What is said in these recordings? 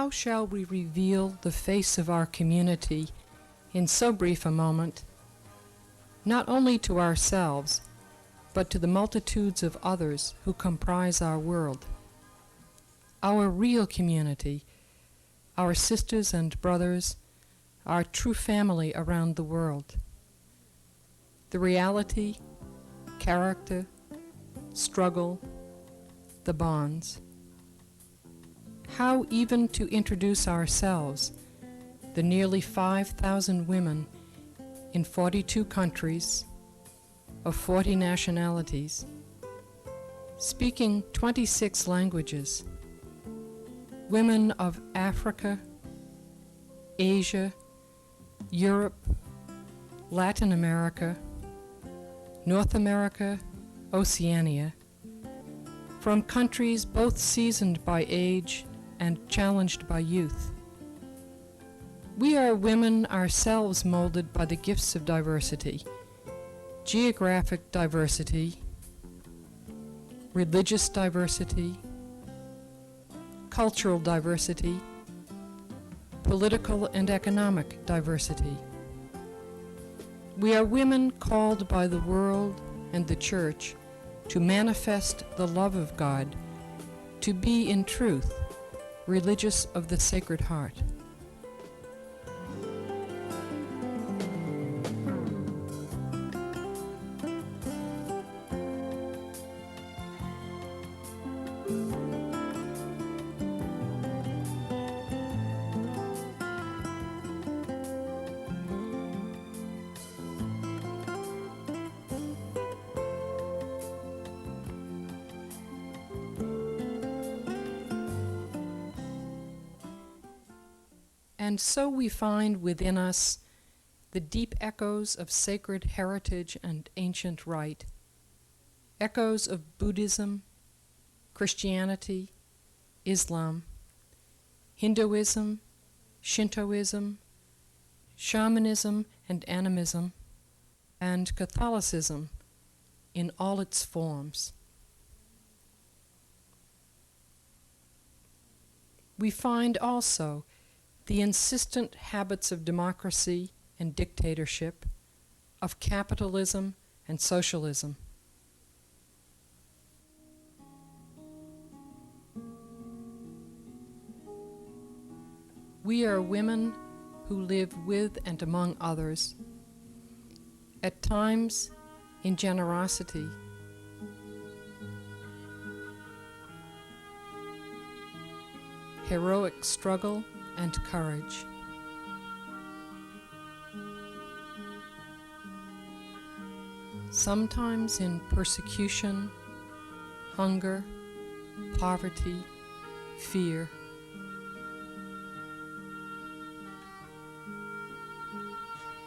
how shall we reveal the face of our community in so brief a moment, not only to ourselves, but to the multitudes of others who comprise our world? Our real community, our sisters and brothers, our true family around the world. The reality, character, struggle, the bonds. How even to introduce ourselves, the nearly 5,000 women in 42 countries, of 40 nationalities, speaking 26 languages, women of Africa, Asia, Europe, Latin America, North America, Oceania, from countries both seasoned by age and challenged by youth. We are women ourselves molded by the gifts of diversity, geographic diversity, religious diversity, cultural diversity, political and economic diversity. We are women called by the world and the church to manifest the love of God, to be in truth religious of the Sacred Heart. And so we find within us the deep echoes of sacred heritage and ancient rite, echoes of Buddhism, Christianity, Islam, Hinduism, Shintoism, shamanism and animism, and Catholicism in all its forms. We find also the insistent habits of democracy and dictatorship, of capitalism and socialism. We are women who live with and among others, at times in generosity, heroic struggle, and courage. Sometimes in persecution, hunger, poverty, fear.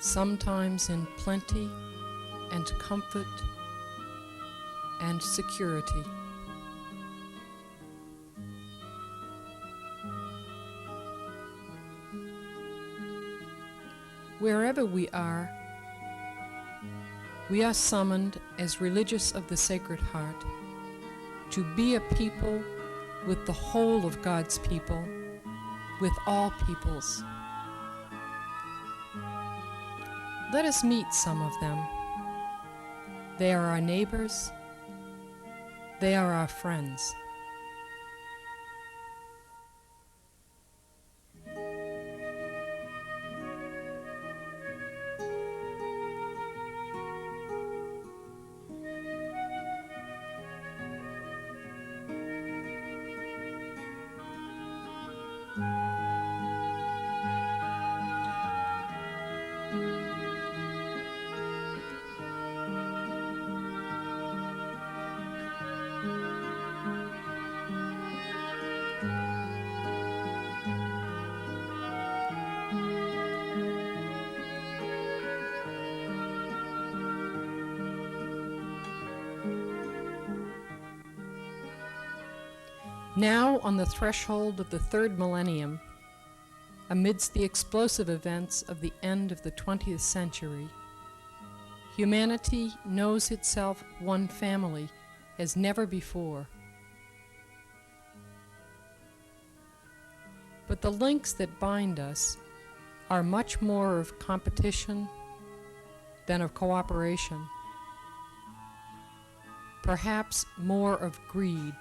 Sometimes in plenty and comfort and security. Wherever we are summoned as religious of the Sacred Heart to be a people with the whole of God's people, with all peoples. Let us meet some of them. They are our neighbors. They are our friends. Now, on the threshold of the third millennium, amidst the explosive events of the end of the 20th century, humanity knows itself one family as never before. But the links that bind us are much more of competition than of cooperation, perhaps more of greed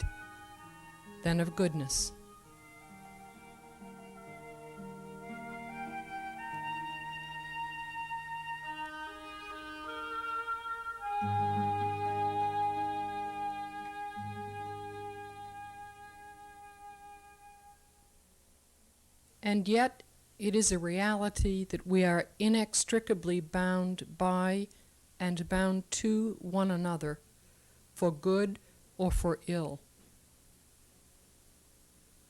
than of goodness. And yet, it is a reality that we are inextricably bound by and bound to one another, for good or for ill.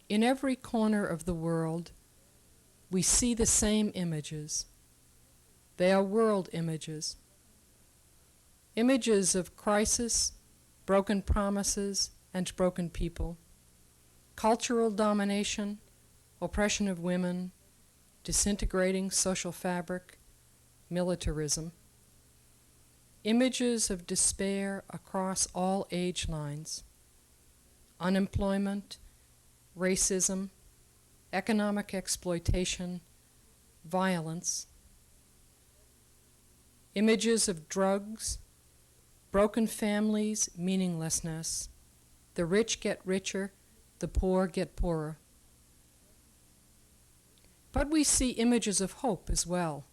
In every corner of the world, we see the same images. They are world images. Images of crisis, broken promises, and broken people, cultural domination, oppression of women, disintegrating social fabric, militarism. Images of despair across all age lines, unemployment, racism, economic exploitation, violence. Images of drugs, broken families, meaninglessness. The rich get richer, the poor get poorer. But we see images of hope as well.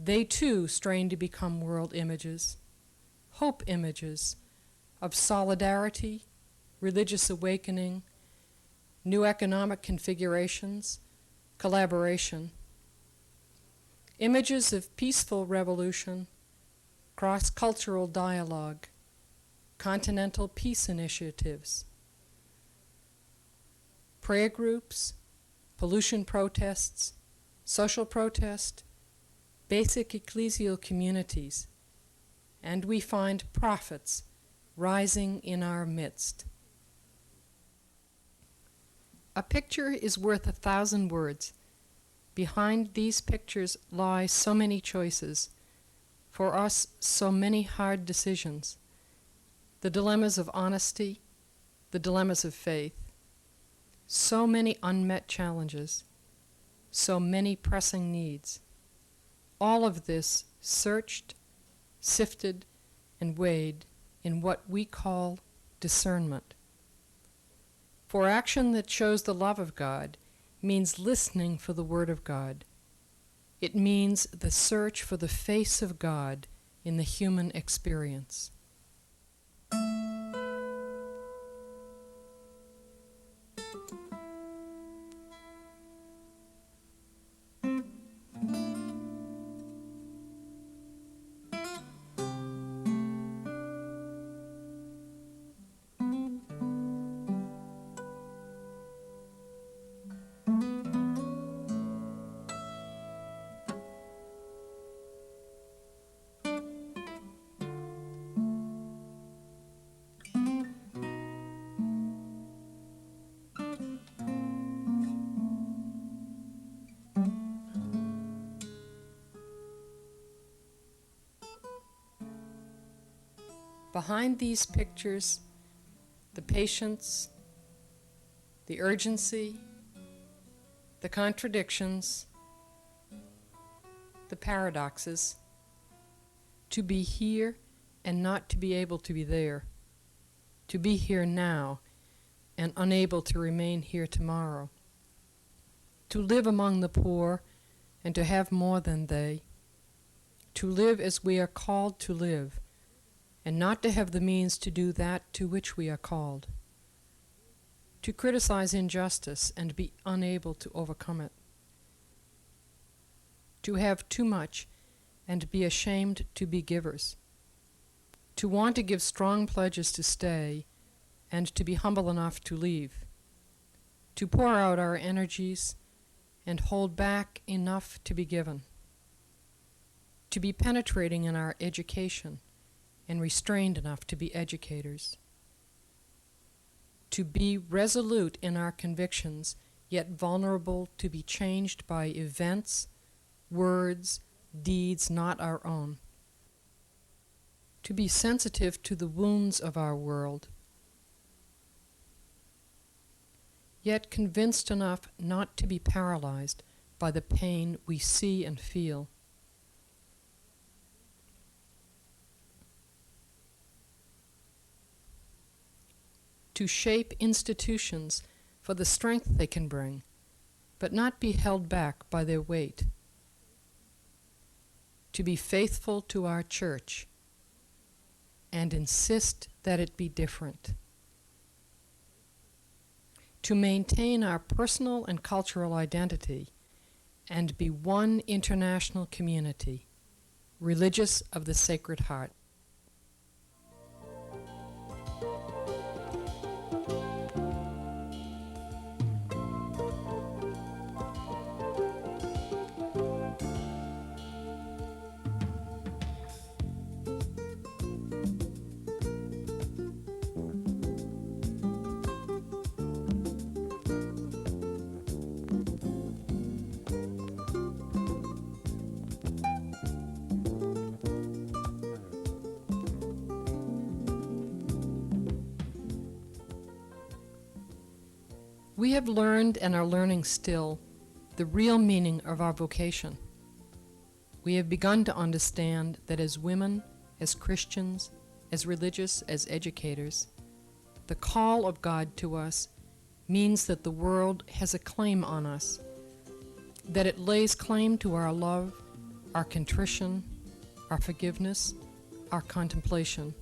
They too strain to become world images, hope images of solidarity, religious awakening, new economic configurations, collaboration. Images of peaceful revolution, cross-cultural dialogue, continental peace initiatives, prayer groups, pollution protests, social protest, basic ecclesial communities, and we find prophets rising in our midst. A picture is worth 1,000 words. Behind these pictures lie so many choices, for us so many hard decisions, the dilemmas of honesty, the dilemmas of faith, so many unmet challenges, so many pressing needs. All of this searched, sifted, and weighed in what we call discernment. For action that shows the love of God means listening for the Word of God. It means the search for the face of God in the human experience. Behind these pictures, the patience, the urgency, the contradictions, the paradoxes, to be here and not to be able to be there, to be here now and unable to remain here tomorrow, to live among the poor and to have more than they, to live as we are called to live, and not to have the means to do that to which we are called, to criticize injustice and be unable to overcome it, to have too much and be ashamed to be givers, to want to give strong pledges to stay and to be humble enough to leave, to pour out our energies and hold back enough to be given, to be penetrating in our education and restrained enough to be educators, to be resolute in our convictions, yet vulnerable to be changed by events, words, deeds not our own, to be sensitive to the wounds of our world, yet convinced enough not to be paralyzed by the pain we see and feel. To shape institutions for the strength they can bring, but not be held back by their weight. To be faithful to our church and insist that it be different. To maintain our personal and cultural identity and be one international community, religious of the Sacred Heart. We have learned and are learning still the real meaning of our vocation. We have begun to understand that as women, as Christians, as religious, as educators, the call of God to us means that the world has a claim on us, that it lays claim to our love, our contrition, our forgiveness, our contemplation.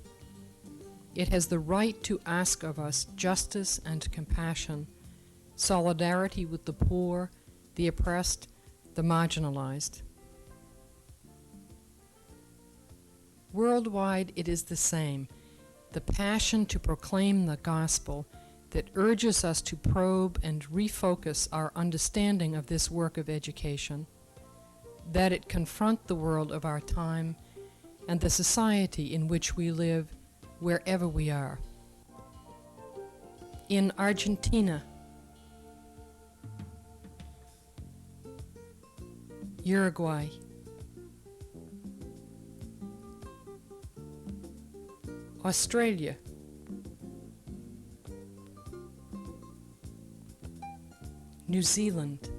It has the right to ask of us justice and compassion, solidarity with the poor, the oppressed, the marginalized. Worldwide, it is the same, the passion to proclaim the gospel that urges us to probe and refocus our understanding of this work of education, that it confront the world of our time and the society in which we live wherever we are. In Argentina, Uruguay, Australia, New Zealand,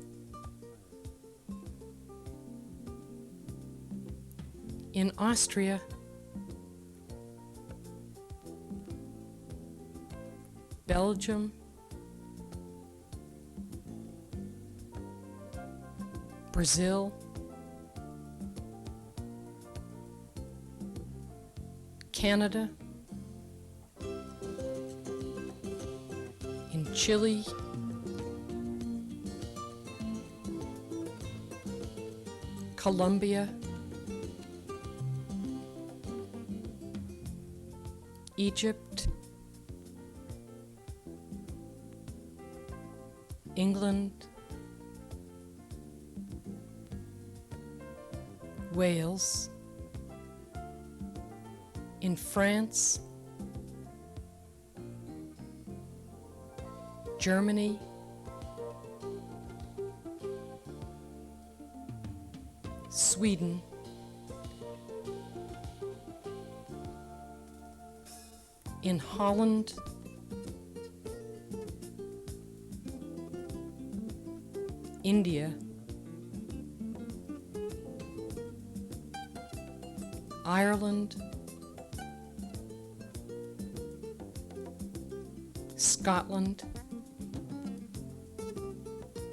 in Austria, Belgium, Brazil, Canada, in Chile, Colombia, Egypt, England, Wales, in France, Germany, Sweden, in Holland, India, Ireland, Scotland,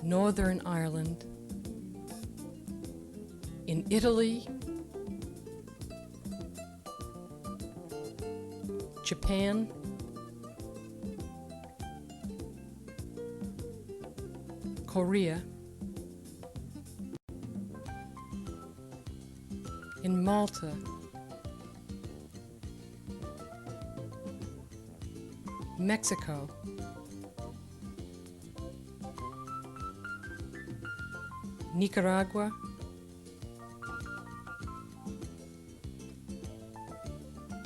Northern Ireland, in Italy, Japan, Korea, in Malta, Mexico, Nicaragua,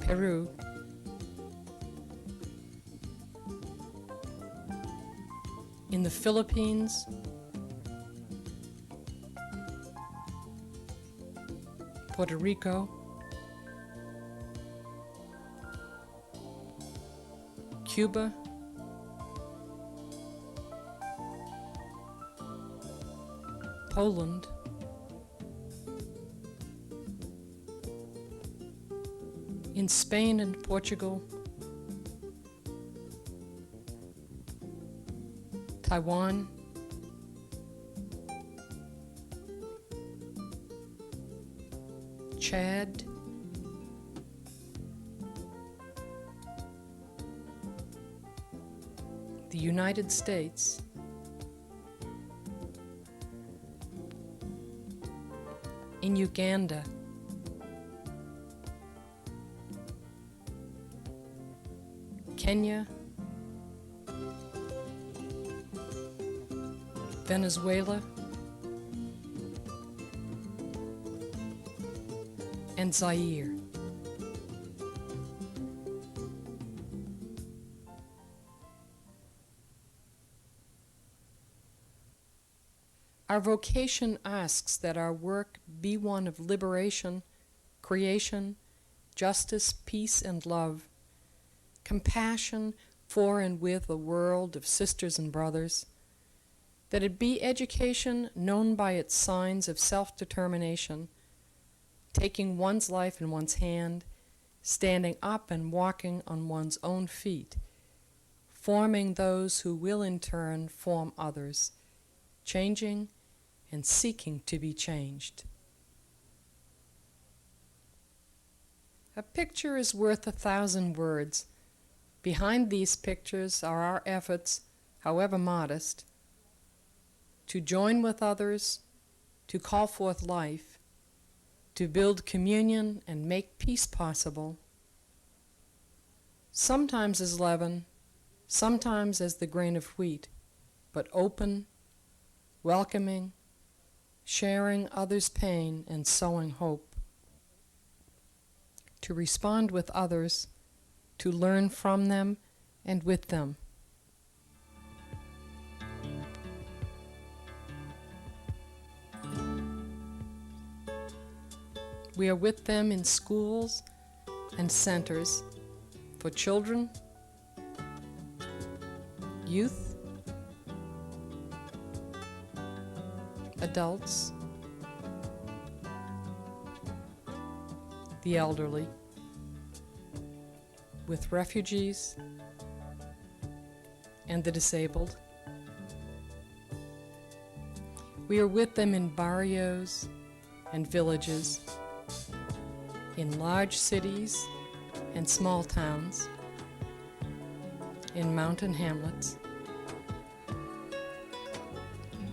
Peru, in the Philippines, Puerto Rico, Cuba, Poland, in Spain and Portugal, Taiwan, Chad, the United States, in Uganda, Kenya, Venezuela, and Zaire. Our vocation asks that our work be one of liberation, creation, justice, peace, and love, compassion for and with a world of sisters and brothers, that it be education known by its signs of self-determination, taking one's life in one's hand, standing up and walking on one's own feet, forming those who will in turn form others, changing and seeking to be changed. A picture is worth 1,000 words. Behind these pictures are our efforts, however modest, to join with others, to call forth life, to build communion and make peace possible, sometimes as leaven, sometimes as the grain of wheat, but open, welcoming, sharing others' pain and sowing hope, to respond with others, to learn from them and with them. We are with them in schools and centers for children, youth, adults, the elderly, with refugees and the disabled. We are with them in barrios and villages, in large cities and small towns, in mountain hamlets,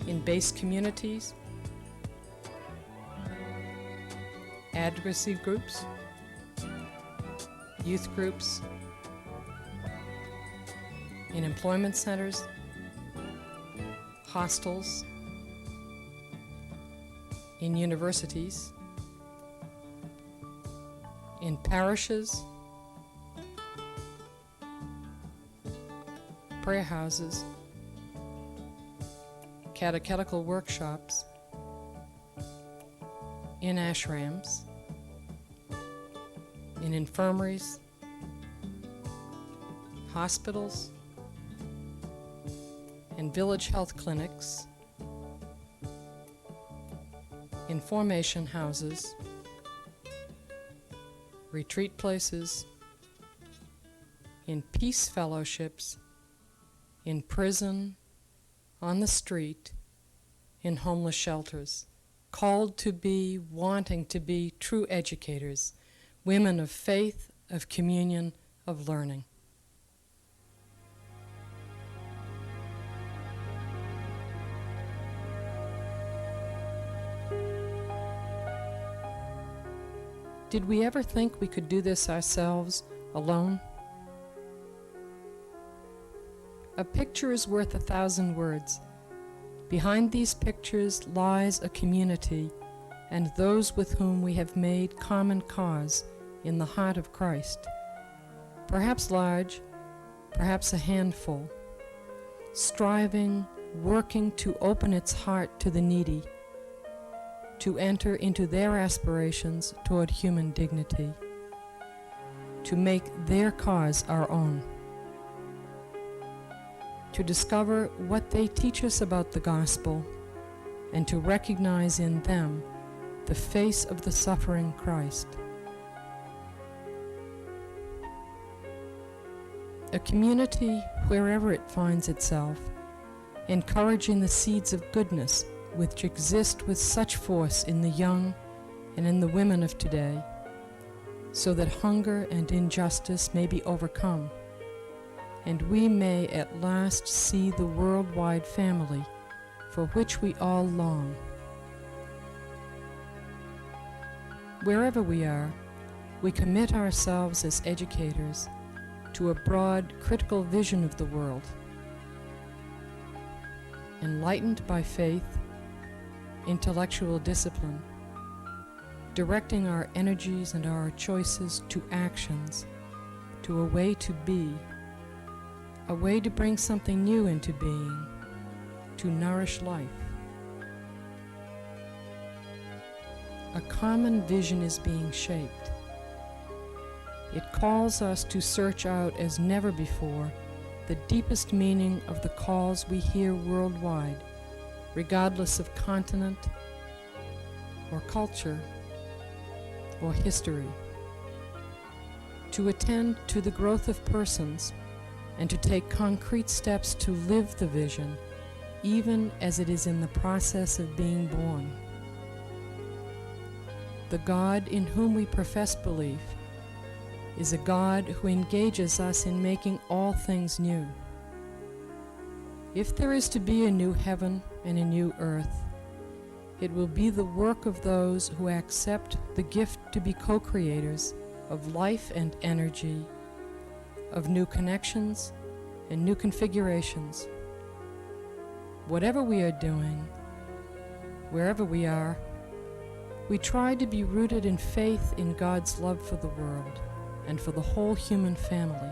in base communities, advocacy groups, youth groups, in employment centers, hostels, in universities, in parishes, prayer houses, catechetical workshops, in ashrams, in infirmaries, hospitals, in village health clinics, in formation houses, retreat places, in peace fellowships, in prison, on the street, in homeless shelters, called to be, wanting to be true educators, women of faith, of communion, of learning. Did we ever think we could do this ourselves, alone? A picture is worth 1,000 words. Behind these pictures lies a community and those with whom we have made common cause in the heart of Christ. Perhaps large, perhaps a handful, striving, working to open its heart to the needy, to enter into their aspirations toward human dignity, to make their cause our own, to discover what they teach us about the gospel, and to recognize in them the face of the suffering Christ. A community, wherever it finds itself, encouraging the seeds of goodness which exist with such force in the young and in the women of today, so that hunger and injustice may be overcome, and we may at last see the worldwide family for which we all long. Wherever we are, we commit ourselves as educators to a broad, critical vision of the world, enlightened by faith, intellectual discipline, directing our energies and our choices to actions, to a way to be, a way to bring something new into being, to nourish life. A common vision is being shaped. It calls us to search out as never before the deepest meaning of the calls we hear worldwide, regardless of continent or culture or history. To attend to the growth of persons and to take concrete steps to live the vision, even as it is in the process of being born. The God in whom we profess belief is a God who engages us in making all things new. If there is to be a new heaven and a new earth, it will be the work of those who accept the gift to be co-creators of life and energy, of new connections and new configurations. Whatever we are doing, wherever we are, we try to be rooted in faith in God's love for the world and for the whole human family,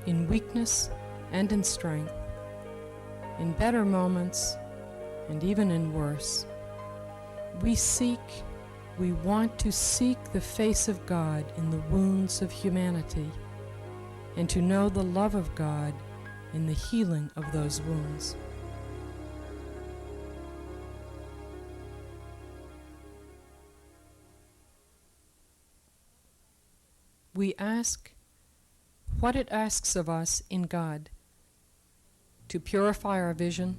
in weakness and in strength, in better moments and even in worse. We want to seek the face of God in the wounds of humanity, and to know the love of God in the healing of those wounds. We ask what it asks of us in God: to purify our vision,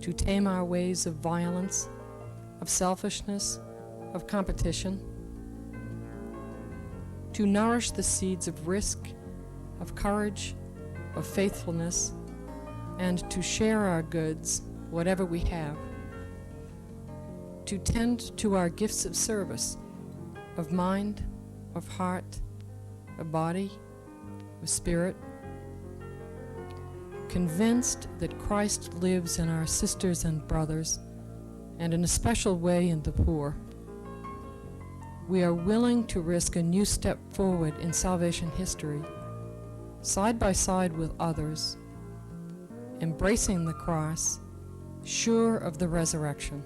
to tame our ways of violence, of selfishness, of competition, to nourish the seeds of risk, of courage, of faithfulness, and to share our goods, whatever we have, to tend to our gifts of service, of mind, of heart, of body, of spirit, convinced that Christ lives in our sisters and brothers, and in a special way in the poor. We are willing to risk a new step forward in salvation history, side by side with others, embracing the cross, sure of the resurrection.